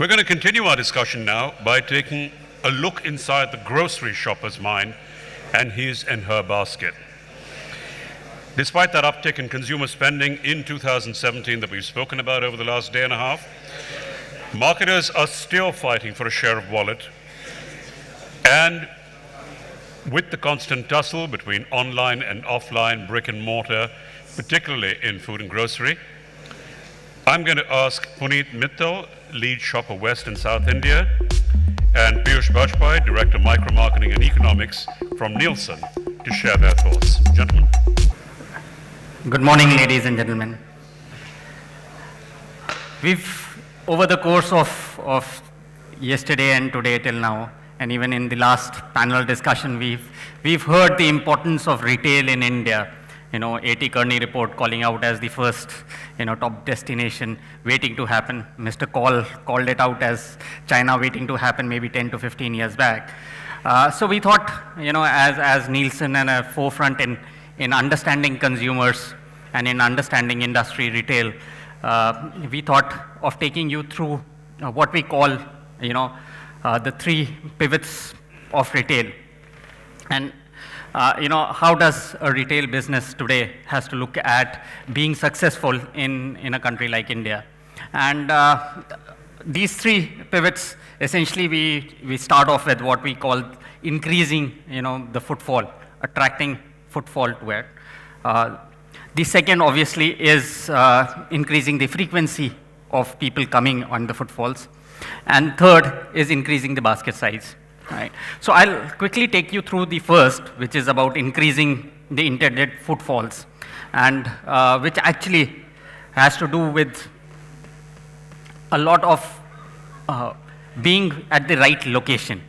We're going to continue our discussion now by taking a look inside the grocery shopper's mind and his and her basket. Despite that uptick in consumer spending in 2017 that we've spoken about over the last day and a half, marketers are still fighting for a share of wallet. And with the constant tussle between online and offline, brick and mortar, particularly in food and grocery, I'm going to ask Puneet Mittal, lead shopper West and South India, and Piyush Bajpai, Director Micro Marketing and Economics from Nielsen, to share their thoughts. Gentlemen. Good morning, ladies and gentlemen. We've, over the course of yesterday and today till now, and even in the last panel discussion, we've heard the importance of retail in India. A.T. Kearney report calling out as the first, top destination waiting to happen. Mr. Call called it out as China waiting to happen maybe 10 to 15 years back. So we thought, as Nielsen and a forefront in understanding consumers and in understanding industry retail, we thought of taking you through what we call, the three pivots of retail. And how does a retail business today has to look at being successful in a country like India? And these three pivots, essentially we start off with what we call increasing, the footfall, attracting footfall to it. The second, obviously, is increasing the frequency of people coming on the footfalls. And third is increasing the basket size. Right. So I'll quickly take you through the first, which is about increasing the intended footfalls, and which actually has to do with a lot of being at the right location.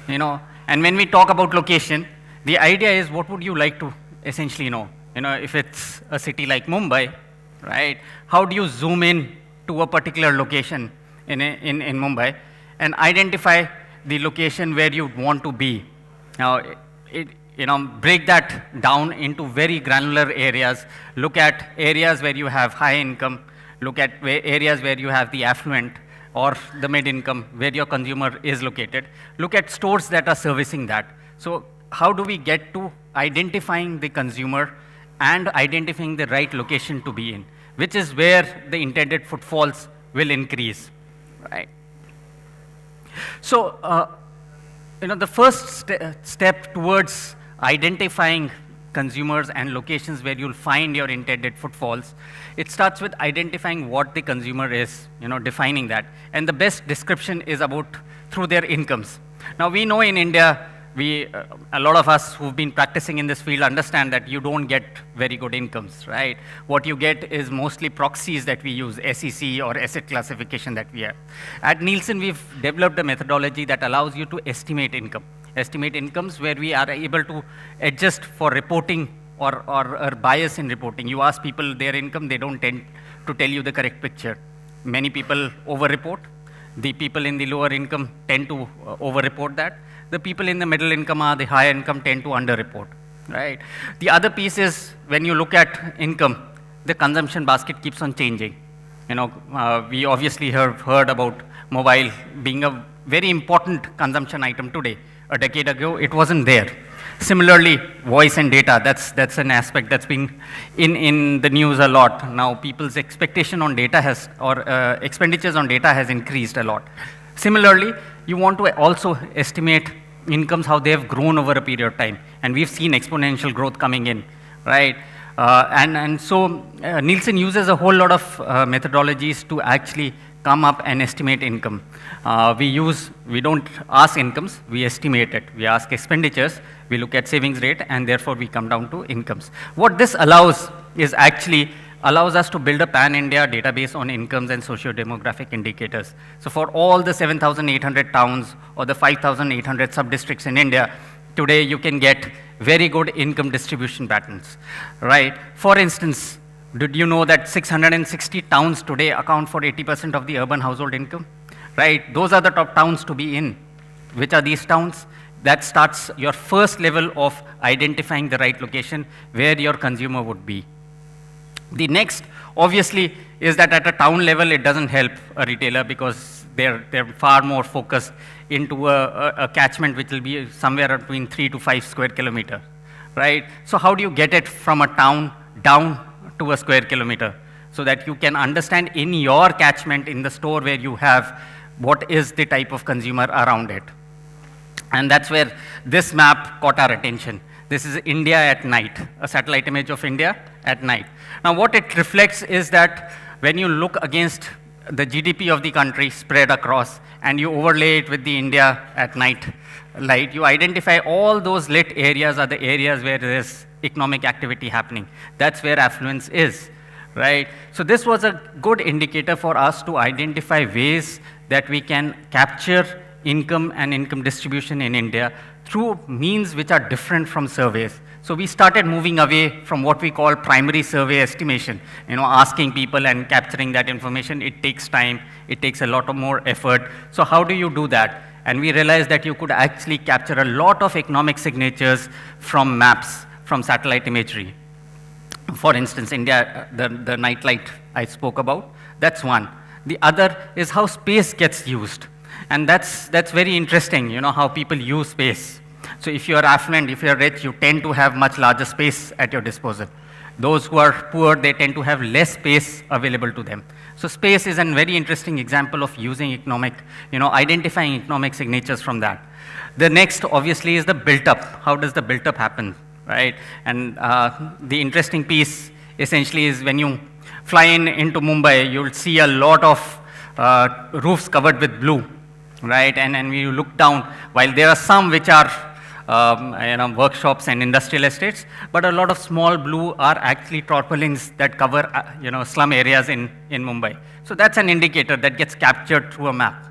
And when we talk about location, the idea is what would you like to essentially know? If it's a city like Mumbai, right? How do you zoom in to a particular location in Mumbai and identify the location where you want to be? Now, break that down into very granular areas. Look at areas where you have high income. Look at areas where you have the affluent or the mid-income, where your consumer is located. Look at stores that are servicing that. So how do we get to identifying the consumer and identifying the right location to be in, which is where the intended footfalls will increase, right? So, the first step towards identifying consumers and locations where you'll find your intended footfalls, it starts with identifying what the consumer is, defining that. And the best description is about through their incomes. Now, we know in India, a lot of us who've been practicing in this field understand that you don't get very good incomes, right? What you get is mostly proxies that we use, SEC or asset classification that we have. At Nielsen, we've developed a methodology that allows you to estimate income. Estimate incomes where we are able to adjust for reporting or bias in reporting. You ask people their income, they don't tend to tell you the correct picture. Many people over-report. The people in the lower income tend to over-report that. The people in the middle income or the higher income tend to under-report, right? The other piece is when you look at income, the consumption basket keeps on changing. We obviously have heard about mobile being a very important consumption item today. A decade ago, it wasn't there. Similarly, voice and data, that's an aspect that's been in the news a lot. Now, people's expectation on data expenditures on data has increased a lot. Similarly, you want to also estimate incomes, how they have grown over a period of time. And we've seen exponential growth coming in, right? So Nielsen uses a whole lot of methodologies to actually come up and estimate income. We don't ask incomes, we estimate it. We ask expenditures, we look at savings rate, and therefore we come down to incomes. What this allows is actually allows us to build a pan-India database on incomes and socio-demographic indicators. So for all the 7,800 towns or the 5,800 sub-districts in India, today you can get very good income distribution patterns, right? For instance, did you know that 660 towns today account for 80% of the urban household income, right? Those are the top towns to be in. Which are these towns? That starts your first level of identifying the right location where your consumer would be. The next, obviously, is that at a town level, it doesn't help a retailer because they're far more focused into a catchment which will be somewhere between 3 to 5 square kilometer, right? So how do you get it from a town down to a square kilometer so that you can understand in your catchment, in the store where you have, what is the type of consumer around it? And that's where this map caught our attention. This is India at night, a satellite image of India at night. Now, what it reflects is that when you look against the GDP of the country spread across, and you overlay it with the India at night light, you identify all those lit areas are the areas where there is economic activity happening. That's where affluence is, right? So this was a good indicator for us to identify ways that we can capture income and income distribution in India through means which are different from surveys. So we started moving away from what we call primary survey estimation, asking people and capturing that information. It takes time, it takes a lot of more effort. So how do you do that? And we realized that you could actually capture a lot of economic signatures from maps, from satellite imagery. For instance, India, the nightlight I spoke about, that's one. The other is how space gets used. And that's very interesting, how people use space. So if you're affluent, if you're rich, you tend to have much larger space at your disposal. Those who are poor, they tend to have less space available to them. So space is a very interesting example of using economic, identifying economic signatures from that. The next, obviously, is the built-up. How does the built-up happen, right? And the interesting piece, essentially, is when you fly into Mumbai, you'll see a lot of roofs covered with blue, right? And when you look down, while there are some which are workshops and industrial estates, but a lot of small blue are actually tarpaulins that cover slum areas in Mumbai. So that's an indicator that gets captured through a map.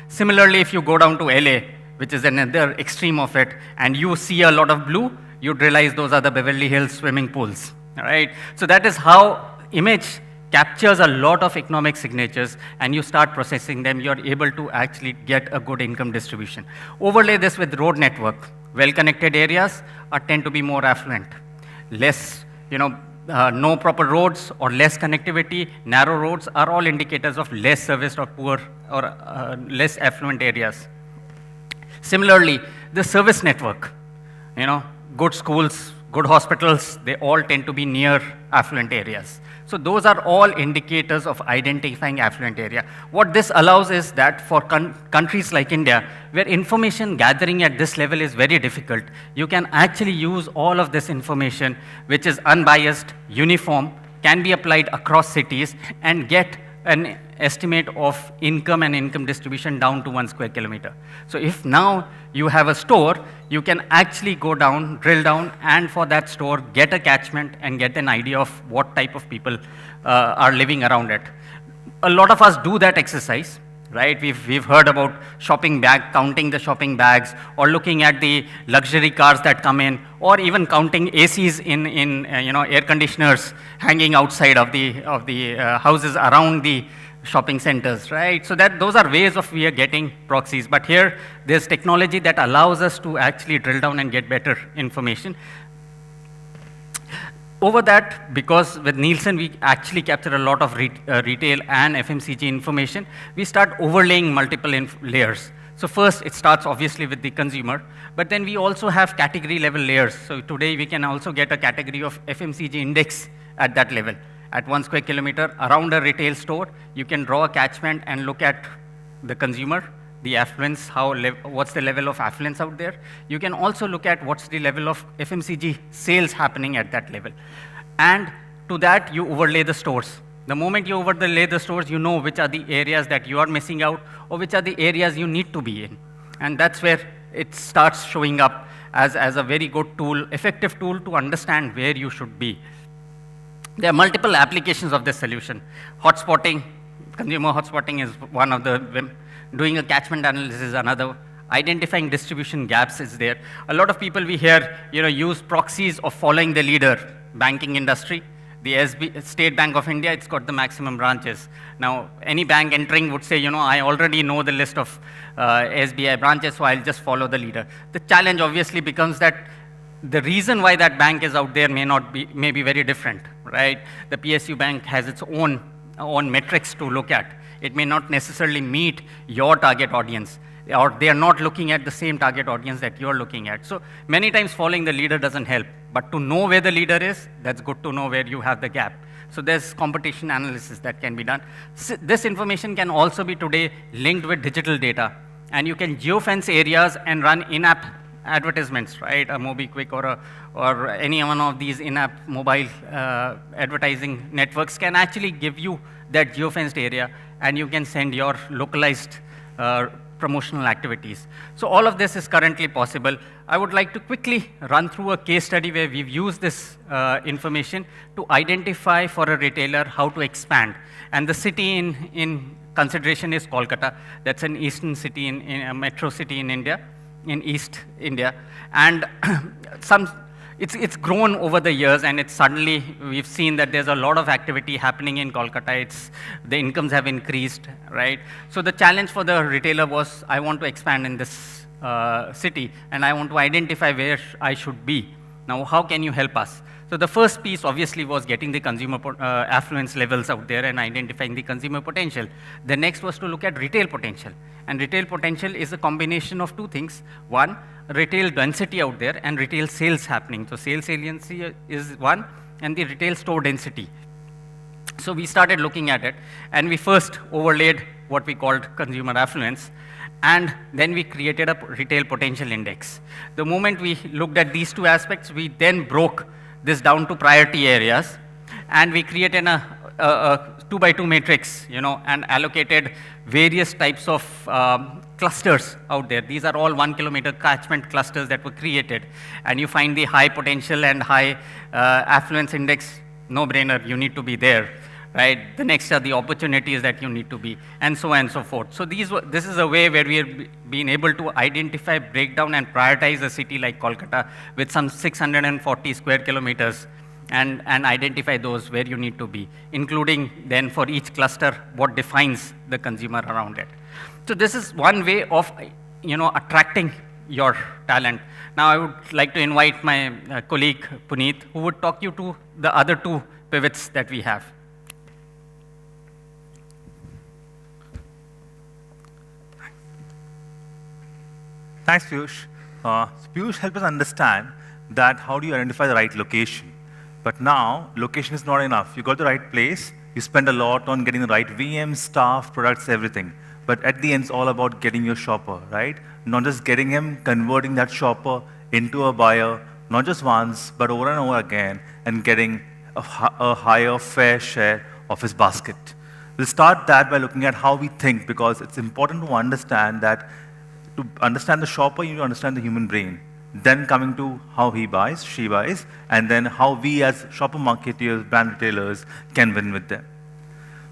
Similarly, if you go down to LA, which is another extreme of it, and you see a lot of blue, you'd realize those are the Beverly Hills swimming pools, right? So that is how image captures a lot of economic signatures, and you start processing them, you're able to actually get a good income distribution. Overlay this with road network. Well-connected areas tend to be more affluent. Less, no proper roads or less connectivity, narrow roads are all indicators of less serviced or poor or less affluent areas. Similarly, the service network, good schools, good hospitals, they all tend to be near affluent areas. So those are all indicators of identifying affluent area. What this allows is that for countries like India, where information gathering at this level is very difficult, you can actually use all of this information, which is unbiased, uniform, can be applied across cities, and get an estimate of income and income distribution down to 1 square kilometer. So if now you have a store, you can actually go down, drill down, and for that store, get a catchment and get an idea of what type of people are living around it. A lot of us do that exercise, right? We've heard about shopping bag, counting the shopping bags, or looking at the luxury cars that come in, or even counting ACs in air conditioners hanging outside of the houses around the shopping centers, right? So those are ways of we are getting proxies. But here, there's technology that allows us to actually drill down and get better information. Over that, because with Nielsen, we actually capture a lot of retail and FMCG information, we start overlaying multiple layers. So first, it starts obviously with the consumer, but then we also have category level layers. So today, we can also get a category of FMCG index at that level. At 1 square kilometer around a retail store, you can draw a catchment and look at the consumer, the affluence, what's the level of affluence out there. You can also look at what's the level of FMCG sales happening at that level. And to that, you overlay the stores. The moment you overlay the stores, you know which are the areas that you are missing out or which are the areas you need to be in. And that's where it starts showing up as a very good tool, effective tool to understand where you should be. There are multiple applications of this solution. Hotspotting, consumer hotspotting is one of them. Doing a catchment analysis is another. Identifying distribution gaps is there. A lot of people we hear, use proxies of following the leader. Banking industry, the State Bank of India, it's got the maximum branches. Now, any bank entering would say, I already know the list of SBI branches, so I'll just follow the leader. The challenge obviously becomes that the reason why that bank is out there may be very different, right? The PSU bank has its own metrics to look at. It may not necessarily meet your target audience, or they are not looking at the same target audience that you're looking at. So many times following the leader doesn't help, but to know where the leader is, that's good to know where you have the gap. So there's competition analysis that can be done. This information can also be today linked with digital data, and you can geofence areas and run in-app advertisements, right? A MobiKwik or any one of these in-app mobile advertising networks can actually give you that geofenced area, and you can send your localized promotional activities. So all of this is currently possible. I would like to quickly run through a case study where we've used this information to identify for a retailer how to expand. And the city in consideration is Kolkata. That's an eastern city in a metro city in India, in East India. And it's grown over the years, and it's suddenly, we've seen that there's a lot of activity happening in Kolkata. The incomes have increased, right? So the challenge for the retailer was, I want to expand in this city, and I want to identify where I should be. Now, how can you help us? So the first piece obviously was getting the consumer affluence levels out there and identifying the consumer potential. The next was to look at retail potential. And retail potential is a combination of two things. One, retail density out there and retail sales happening. So sales saliency is one, and the retail store density. So we started looking at it, and we first overlaid what we called consumer affluence, and then we created a retail potential index. The moment we looked at these two aspects, we then broke this down to priority areas, and we created a 2x2 matrix, and allocated various types of clusters out there. These are all 1 kilometer catchment clusters that were created, and you find the high potential and high affluence index, no brainer, you need to be there, right? The next are the opportunities that you need to be, and so on and so forth. So this is a way where we have been able to identify, break down, and prioritize a city like Kolkata with some 640 square kilometers, and identify those where you need to be, including then for each cluster what defines the consumer around it. So this is one way of attracting your talent. Now I would like to invite my colleague Puneet, who would talk you to the other two pivots that we have. Thanks, Piyush. Piyush helped us understand that how do you identify the right location. But now, location is not enough. You got the right place, you spend a lot on getting the right VM, staff, products, everything. But at the end, it's all about getting your shopper, right? Not just getting him, converting that shopper into a buyer, not just once, but over and over again, and getting a higher fair share of his basket. We'll start that by looking at how we think, because it's important to understand that to understand the shopper, you need to understand the human brain. Then coming to how he buys, she buys, and then how we as shopper marketeers, brand retailers can win with them.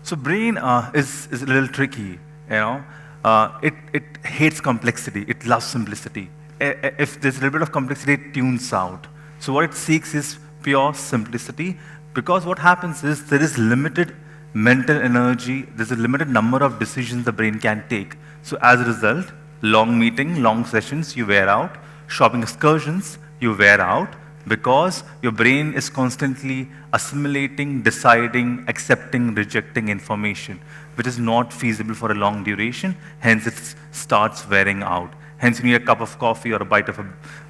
So brain is a little tricky, It hates complexity, it loves simplicity. If there's a little bit of complexity, it tunes out. So what it seeks is pure simplicity, because what happens is there is limited mental energy, there's a limited number of decisions the brain can take. So as a result, long meeting, long sessions, you wear out. Shopping excursions, you wear out, because your brain is constantly assimilating, deciding, accepting, rejecting information, which is not feasible for a long duration. Hence, it starts wearing out. Hence, you need a cup of coffee or a bite of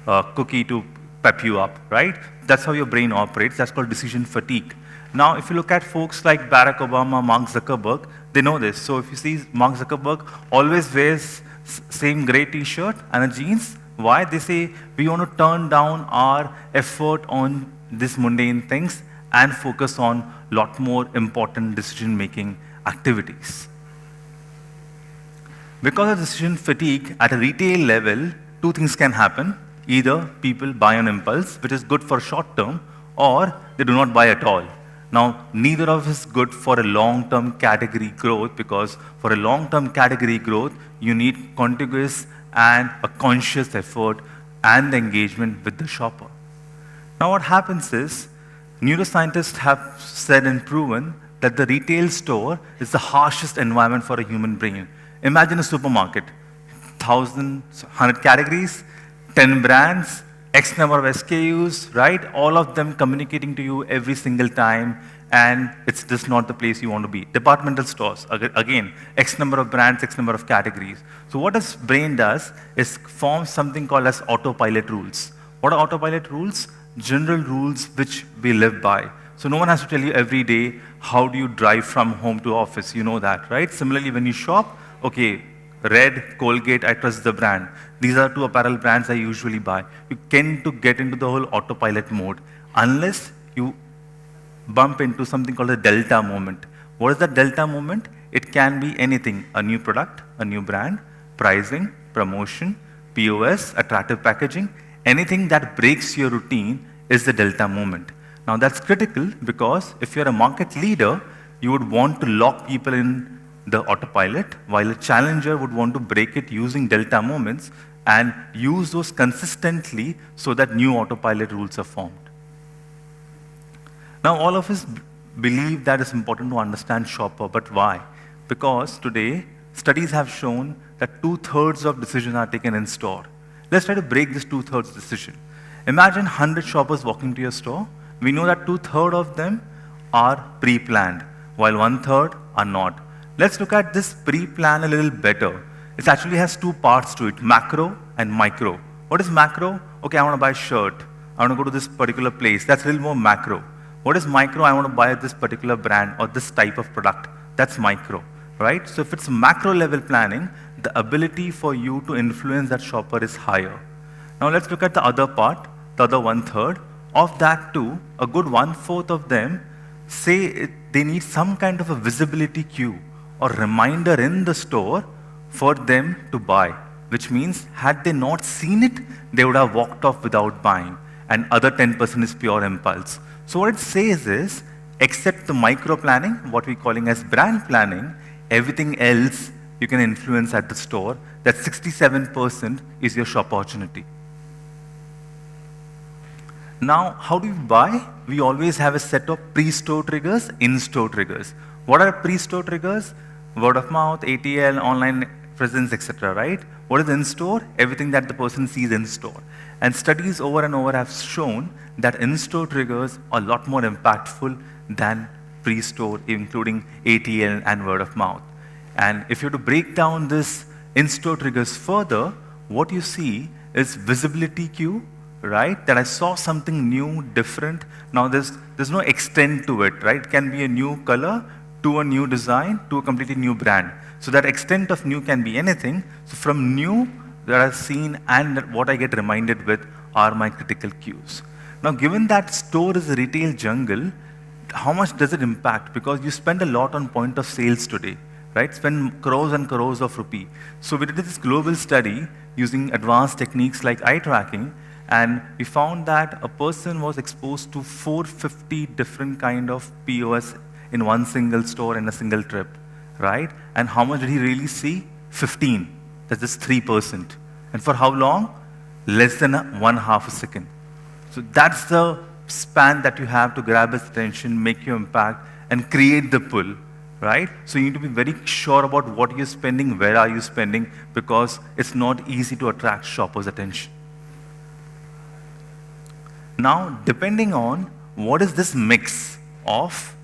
a cookie to pep you up, right? That's how your brain operates. That's called decision fatigue. Now, if you look at folks like Barack Obama, Mark Zuckerberg, they know this. So if you see Mark Zuckerberg always wears same gray t-shirt and a jeans. Why? They say, we want to turn down our effort on these mundane things and focus on a lot more important decision-making activities. Because of decision fatigue, at a retail level, two things can happen. Either people buy on impulse, which is good for short term, or they do not buy at all. Now, neither of us is good for a long-term category growth, because for a long-term category growth, you need contiguous and a conscious effort and engagement with the shopper. Now what happens is, neuroscientists have said and proven that the retail store is the harshest environment for a human brain. Imagine a supermarket, 100 categories, 10 brands, X number of SKUs, right? All of them communicating to you every single time, and it's just not the place you want to be. Departmental stores, again, X number of brands, X number of categories. So what this brain does is form something called as autopilot rules. What are autopilot rules? General rules which we live by. So no one has to tell you every day, how do you drive from home to office? You know that, right? Similarly, when you shop, okay, Red, Colgate, I trust the brand. These are two apparel brands I usually buy. You tend to get into the whole autopilot mode unless you bump into something called a delta moment. What is that delta moment? It can be anything, a new product, a new brand, pricing, promotion, POS, attractive packaging, anything that breaks your routine is the delta moment. Now that's critical because if you're a market leader, you would want to lock people in the autopilot, while a challenger would want to break it using delta moments and use those consistently so that new autopilot rules are formed. Now, all of us believe that it's important to understand Shopper, but why? Because today, studies have shown that 2/3 of decisions are taken in store. Let's try to break this 2/3 decision. Imagine 100 shoppers walking to your store. We know that 2/3 of them are pre-planned, while 1/3 are not. Let's look at this pre-plan a little better. It actually has two parts to it, macro and micro. What is macro? Okay, I want to buy a shirt. I want to go to this particular place. That's a little more macro. What is micro? I want to buy this particular brand or this type of product. That's micro, right? So if it's macro level planning, the ability for you to influence that shopper is higher. Now let's look at the other part, the other 1/3. Of that too, a good 1/4 of them say they need some kind of a visibility cue or reminder in the store for them to buy, which means had they not seen it, they would have walked off without buying, and other 10% is pure impulse. So what it says is, except the micro planning, what we're calling as brand planning, everything else you can influence at the store. That 67% is your shop opportunity. Now, how do we buy? We always have a set of pre-store triggers, in-store triggers. What are pre-store triggers? Word of mouth, ATL, online presence, etc., right? What is in-store? Everything that the person sees in-store. And studies over and over have shown that in-store triggers are a lot more impactful than pre-store, including ATL and word of mouth. And if you were to break down this in-store triggers further, what you see is visibility cue, right? That I saw something new, different. Now there's no extent to it, right? It can be a new color, to a new design, to a completely new brand. So that extent of new can be anything. So from new that I've seen and what I get reminded with are my critical cues. Now given that store is a retail jungle, how much does it impact? Because you spend a lot on point of sales today, right? Spend crores and crores of rupee. So we did this global study using advanced techniques like eye tracking, and we found that a person was exposed to 450 different kind of POS in one single store in a single trip, right? And how much did he really see? 15. That's just 3%. And for how long? Less than 1/2 second. So that's the span that you have to grab his attention, make your impact, and create the pull, right? So you need to be very sure about what you're spending, where are you spending, because it's not easy to attract shoppers' attention. Now, depending on what is this mix of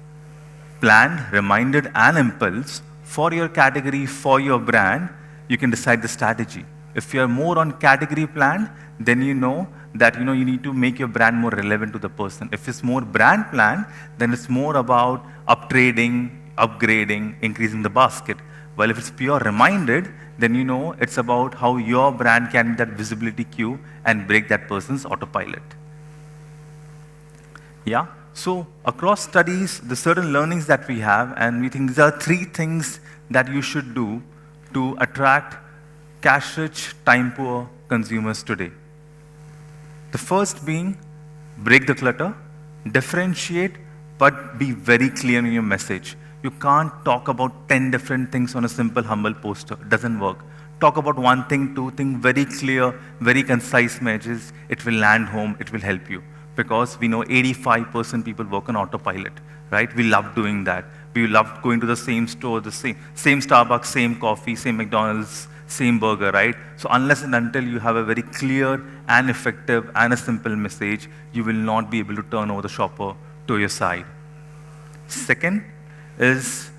planned, reminded, and impulse for your category, for your brand, you can decide the strategy. If you're more on category planned, then you know that you need to make your brand more relevant to the person. If it's more brand planned, then it's more about upgrading, increasing the basket. While if it's pure reminded, then it's about how your brand can be that visibility cue and break that person's autopilot. Yeah. So across studies, the certain learnings that we have, and we think there are 3 things that you should do to attract cash-rich, time-poor consumers today. The first being, break the clutter, differentiate, but be very clear in your message. You can't talk about 10 different things on a simple, humble poster. It doesn't work. Talk about one thing, 2 things, very clear, very concise messages. It will land home, it will help you. Because we know 85% people work on autopilot, right? We love doing that. We love going to the same store, the same Starbucks, same coffee, same McDonald's, same burger, right? So unless and until you have a very clear and effective and a simple message, you will not be able to turn over the shopper to your side. Second is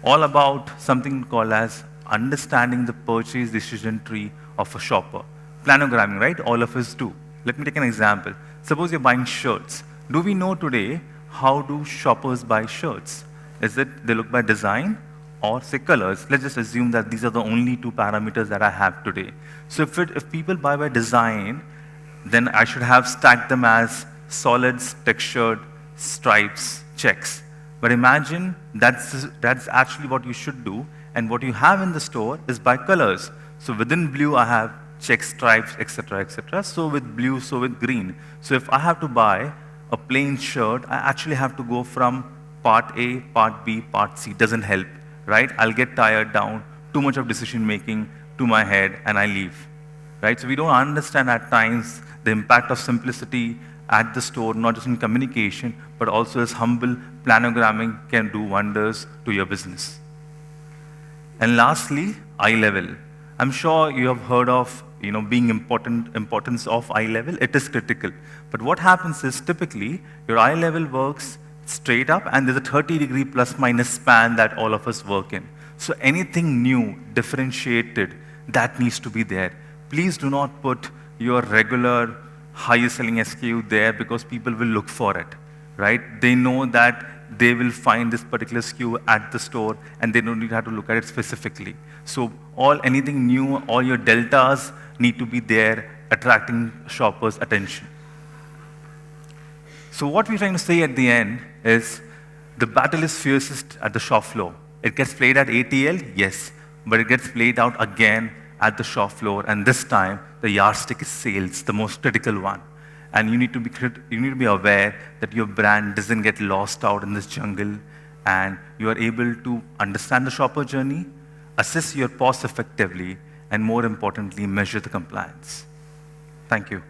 all about something called as understanding the purchase decision tree of a shopper. Planogramming, right? All of us do. Let me take an example. Suppose you're buying shirts. Do we know today how do shoppers buy shirts? Is it they look by design or say colors? Let's just assume that these are the only two parameters that I have today. So if people buy by design, then I should have stacked them as solids, textured, stripes, checks. But imagine that's actually what you should do, and what you have in the store is by colors. So within blue, I have check, stripes, etc., etc. So with blue, so with green. So if I have to buy a plain shirt, I actually have to go from part A, part B, part C. Doesn't help, right? I'll get tired down, too much of decision making to my head, and I leave, right? So we don't understand at times the impact of simplicity at the store, not just in communication, but also as humble planogramming can do wonders to your business. And lastly, eye level. I'm sure you have heard of being importance of eye level. It is critical. But what happens is typically your eye level works straight up, and there's a 30-degree plus minus span that all of us work in. So anything new, differentiated, that needs to be there. Please do not put your regular highest selling SKU there, because people will look for it, right? They know that they will find this particular SKU at the store, and they don't need to have to look at it specifically. So anything new, all your deltas need to be there, attracting shoppers' attention. So what we're trying to say at the end is the battle is fiercest at the shop floor. It gets played at ATL, yes, but it gets played out again at the shop floor, and this time the yardstick is sales, the most critical one. And you need to be aware that your brand doesn't get lost out in this jungle, and you are able to understand the shopper journey, assess your POS effectively, and more importantly, measure the compliance. Thank you.